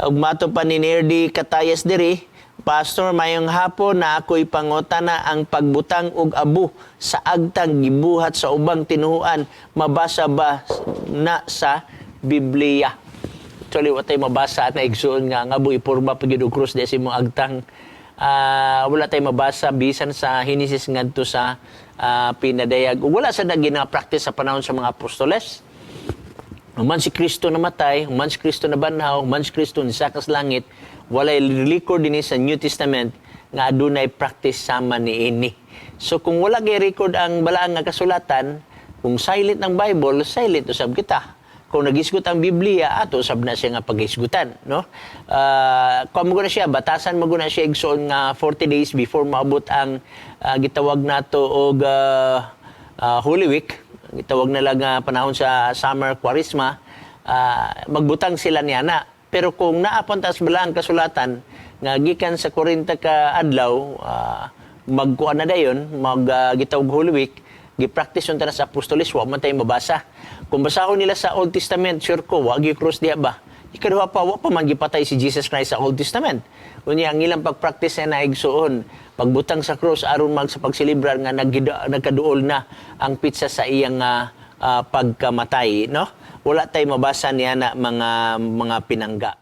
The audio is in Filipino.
ug mato pa ni Nerdy Catayas diri, Pastor, mayong hapon na ako'y pangutana ang pagbutang og abo sa agtang gibuhat sa ubang tinuhuan, mabasa ba na sa Biblia? Actually, watay mabasa na igsuon nga abo iporma pagid og krus di sa imong agtang. Wala tay mabasa bisan sa Henesis ngadto sa pinadayag. Wala sa gina-practice sa panahon sa mga apostoles. Human si Kristo namatay, human si Kristo nabanhaw, human si Kristo nisakas langit, walay record din sa New Testament nga adunay practice sama ni ini. So kung wala gay record ang balaang nga kasulatan, kung silent ang Bible, silent usab kita. Kung nagisgot ang Biblia, ato usab na siya nga paghisgutan, no? Kung mo na siya, batasan mo na siya igsoon nga 40 days before maabot ang gitawag nato og Holy Week. Gitawag na lang panahon sa summer quaresma, magbutang sila niya na. Pero kung naapuntas bala ang kasulatan, nga gikan sa 40 ka adlaw, magkuan na dayon, gitawag Holy Week, gipractice yung tanas sa apostoles, wa man tayo mabasa. Kung basahon nila sa Old Testament, sure ko, wag yung cross diya ba? Ikaduha pa, wa pa man gipatay si Jesus Christ sa Old Testament. Unya, ang ilang pagpractice na naigsuon, pagbutang sa cross, aron mag sa pagsilibrar nga nagkaduol na ang pizza sa iyang pagkamatay, no? Wala tayo mabasa niya na mga pinangga.